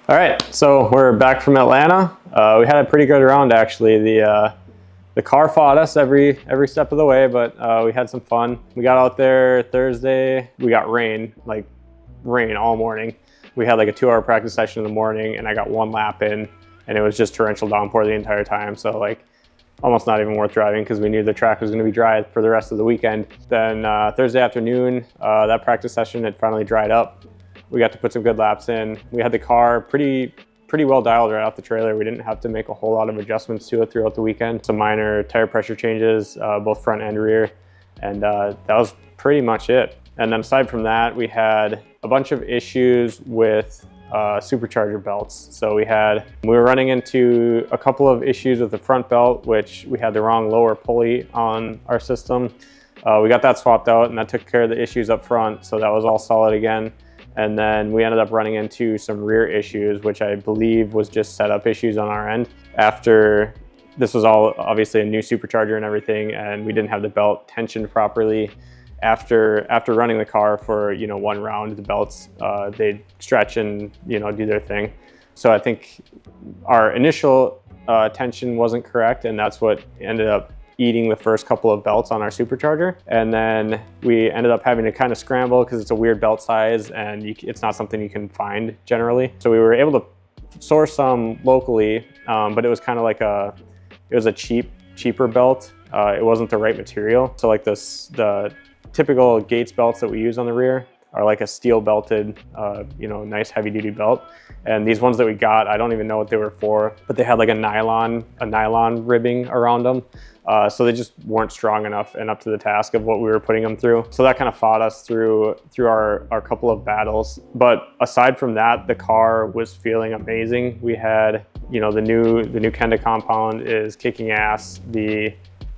All right, so we're back from Atlanta. We had a pretty good round actually. The car fought us every step of the way, but we had some fun. We got out there Thursday. We got rain all morning. We had like a 2-hour practice session in the morning, and I got 1 lap in, and it was just torrential downpour the entire time. So like almost not even worth driving because we knew the track was going to be dry for the rest of the weekend. Then Thursday afternoon, that practice session had finally dried up. We got to put some good laps in. We had the car pretty well dialed right off the trailer. We didn't have to make a whole lot of adjustments to it throughout the weekend. Some minor tire pressure changes, both front and rear, and that was pretty much it. And then aside from that, we had a bunch of issues with supercharger belts. So we were running into a couple of issues with the front belt, which we had the wrong lower pulley on our system. We got that swapped out, and that took care of the issues up front, so that was all solid again. And then we ended up running into some rear issues, which I believe was just setup issues on our end. After this was all obviously a new supercharger and everything, and we didn't have the belt tensioned properly. After running the car for 1 round, the belts they stretch and do their thing. So I think our initial tension wasn't correct, and that's what ended up eating the first couple of belts on our supercharger. And then we ended up having to kind of scramble because it's a weird belt size and it's not something you can find generally. So we were able to source some locally, but it was kind of like it was a cheaper belt. It wasn't the right material. So like the typical Gates belts that we use on the rear are like a steel belted, nice heavy duty belt. And these ones that we got, I don't even know what they were for, but they had like a nylon ribbing around them. So they just weren't strong enough and up to the task of what we were putting them through. So that kind of fought us through our couple of battles. But aside from that, the car was feeling amazing. We had, the new Kenda compound is kicking ass.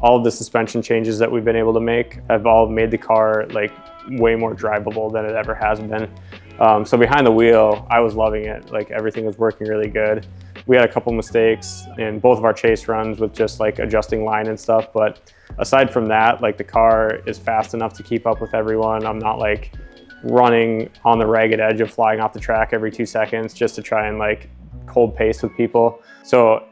All of the suspension changes that we've been able to make have all made the car like way more drivable than it ever has been. So behind the wheel, I was loving it. Like everything was working really good. We had a couple mistakes in both of our chase runs with just like adjusting line and stuff. But aside from that, like the car is fast enough to keep up with everyone. I'm not like running on the ragged edge of flying off the track every 2 seconds just to try and like cold pace with people. So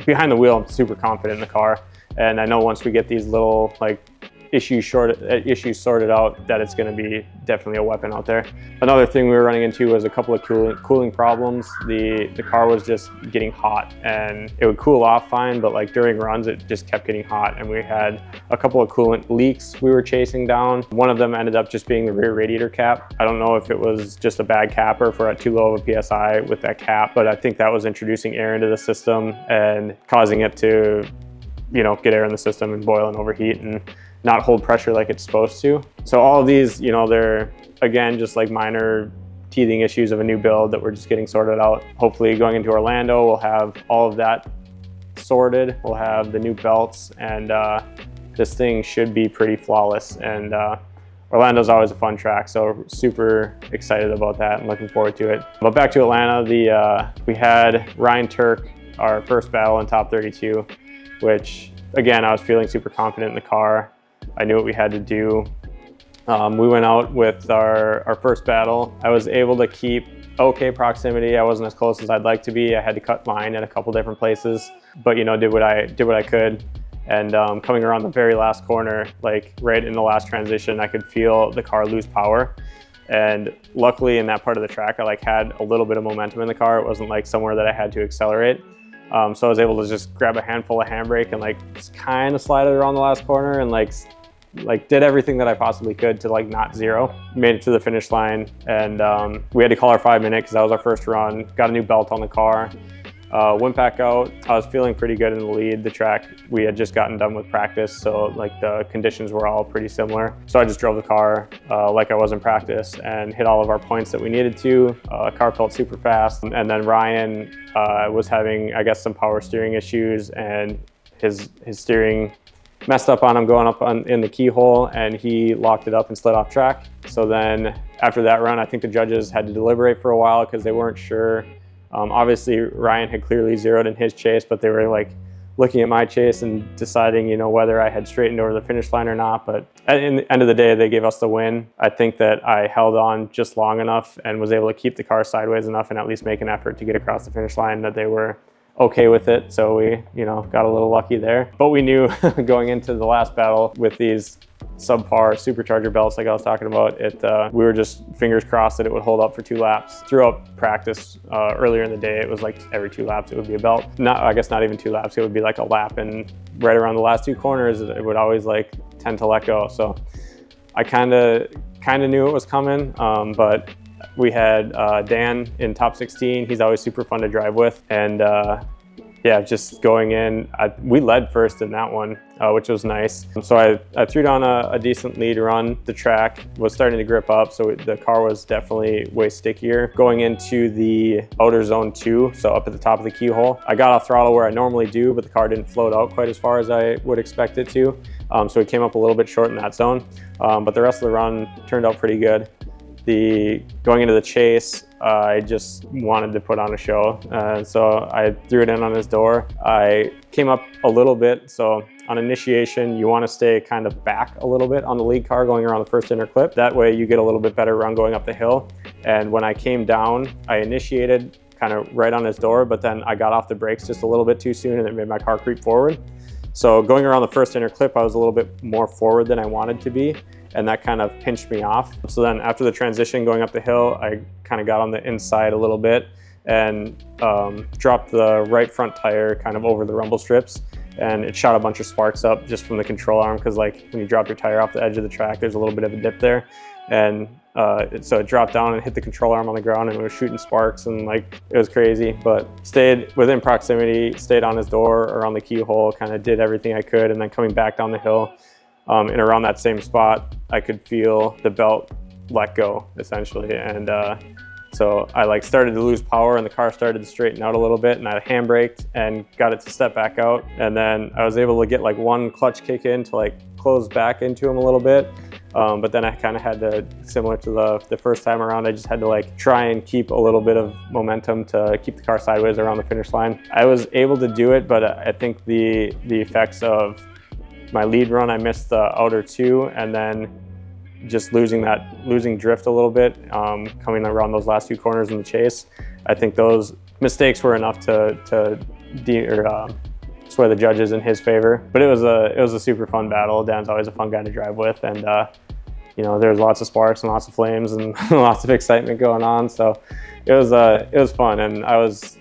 behind the wheel, I'm super confident in the car. And I know once we get these little like issues sorted out, that it's going to be definitely a weapon out there. Another thing we were running into was a couple of cooling problems. The car was just getting hot, and it would cool off fine, but like during runs it just kept getting hot, and we had a couple of coolant leaks we were chasing down. One of them ended up just being the rear radiator cap. I don't know if it was just a bad capper for too low of a PSI with that cap, but I think that was introducing air into the system and causing it to get air in the system and boil and overheat and not hold pressure like it's supposed to. So all of these, they're again just like minor teething issues of a new build that we're just getting sorted out. Hopefully going into Orlando, we'll have all of that sorted. We'll have the new belts, and this thing should be pretty flawless. And Orlando's always a fun track, so super excited about that and looking forward to it. But back to Atlanta, we had Ryan Turk, our first battle in top 32, which again, I was feeling super confident in the car. I knew what we had to do. We went out with our first battle. I was able to keep okay proximity. I wasn't as close as I'd like to be. I had to cut line in a couple different places, but did what I could. And coming around the very last corner, like right in the last transition, I could feel the car lose power. And luckily in that part of the track, I had a little bit of momentum in the car. It wasn't like somewhere that I had to accelerate. So I was able to just grab a handful of handbrake and just kind of slide it around the last corner and did everything that I possibly could to not zero. Made it to the finish line, and we had to call our 5-minute because that was our first run. Got a new belt on the car. Went back out. I was feeling pretty good in the lead. The track, we had just gotten done with practice, so the conditions were all pretty similar. So I just drove the car like I was in practice and hit all of our points that we needed to. Car felt super fast. And then Ryan was having, I guess, some power steering issues, and his steering messed up on him going up in the keyhole, and he locked it up and slid off track. So then after that run, I think the judges had to deliberate for a while because they weren't sure. Obviously, Ryan had clearly zeroed in his chase, but they were looking at my chase and deciding, you know, whether I had straightened over the finish line or not. But at the end of the day, they gave us the win. I think that I held on just long enough and was able to keep the car sideways enough and at least make an effort to get across the finish line that they were okay with it. So we, you know, got a little lucky there. But we knew going into the last battle with these subpar supercharger belts like I was talking about, we were just fingers crossed that it would hold up for 2 laps. Throughout practice earlier in the day, it was like every 2 laps it would be a belt. I guess not even 2 laps, it would be like a lap, and right around the last 2 corners it would always like tend to let go. So I kind of knew it was coming, but we had Dan in top 16. He's always super fun to drive with, and yeah, just going in, we led first in that one, which was nice. So I threw down a decent lead run. The track was starting to grip up, so the car was definitely way stickier. Going into the outer zone 2, so up at the top of the keyhole, I got off throttle where I normally do, but the car didn't float out quite as far as I would expect it to. So it came up a little bit short in that zone, but the rest of the run turned out pretty good. Going into the chase, I just wanted to put on a show. So I threw it in on his door. I came up a little bit. So on initiation, you want to stay kind of back a little bit on the lead car going around the first inner clip. That way you get a little bit better run going up the hill. And when I came down, I initiated kind of right on his door, but then I got off the brakes just a little bit too soon and it made my car creep forward. So going around the first inner clip, I was a little bit more forward than I wanted to be, and that kind of pinched me off. So then after the transition going up the hill, I kind of got on the inside a little bit and dropped the right front tire kind of over the rumble strips, and it shot a bunch of sparks up just from the control arm, because like when you drop your tire off the edge of the track, there's a little bit of a dip there. And so it dropped down and hit the control arm on the ground, and it was shooting sparks, and like it was crazy. But stayed within proximity, stayed on his door or on the keyhole, kind of did everything I could. And then coming back down the hill, and around that same spot, I could feel the belt let go essentially. And so I like started to lose power, and the car started to straighten out a little bit, and I handbraked and got it to step back out. And then I was able to get like one clutch kick in to like close back into him a little bit. But then I kind of had to, similar to the first time around, I just had to like try and keep a little bit of momentum to keep the car sideways around the finish line. I was able to do it, but I think the effects of my lead run, I missed the outer 2, and then just losing drift a little bit, coming around those last 2 corners in the chase. I think those mistakes were enough to sway the judges in his favor. But it was a super fun battle. Dan's always a fun guy to drive with, and you know, there's lots of sparks and lots of flames and lots of excitement going on. So it was fun, and I was,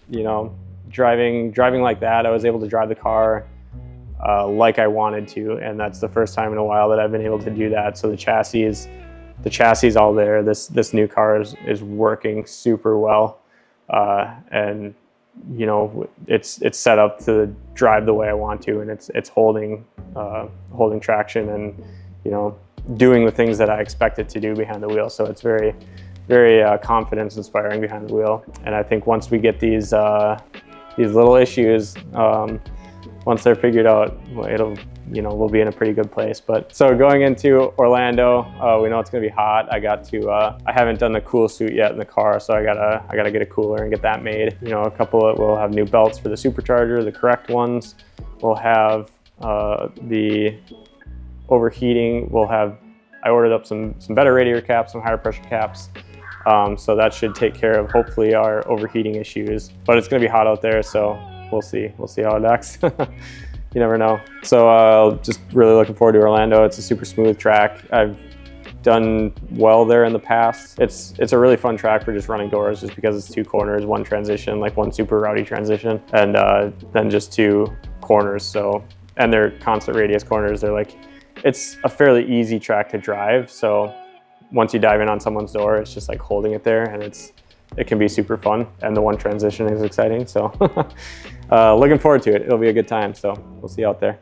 you know, driving like that. I was able to drive the car like I wanted to, and that's the first time in a while that I've been able to do that. So the chassis all there. This new car is working super well, and you know, it's set up to drive the way I want to, and it's holding traction, and you know, doing the things that I expect it to do behind the wheel. So it's very, very confidence inspiring behind the wheel. And I think once we get these little issues, once they're figured out, we'll be in a pretty good place. But so going into Orlando, we know it's gonna be hot. I haven't done the cool suit yet in the car, so I gotta get a cooler and get that made. You know, we'll have new belts for the supercharger, the correct ones. We'll have the overheating. I ordered up some better radiator caps, some higher pressure caps. So that should take care of hopefully our overheating issues. But it's gonna be hot out there, so we'll see how it acts. You never know. So just really looking forward to Orlando. It's a super smooth track. I've done well there in the past. It's a really fun track for just running doors, just because it's 2 corners, 1 transition, like 1 super rowdy transition, and then just 2 corners. So, and they're constant radius corners. It's a fairly easy track to drive. So once you dive in on someone's door, it's just like holding it there, and it can be super fun, and the 1 transition is exciting. So looking forward to it. It'll be a good time, so we'll see you out there.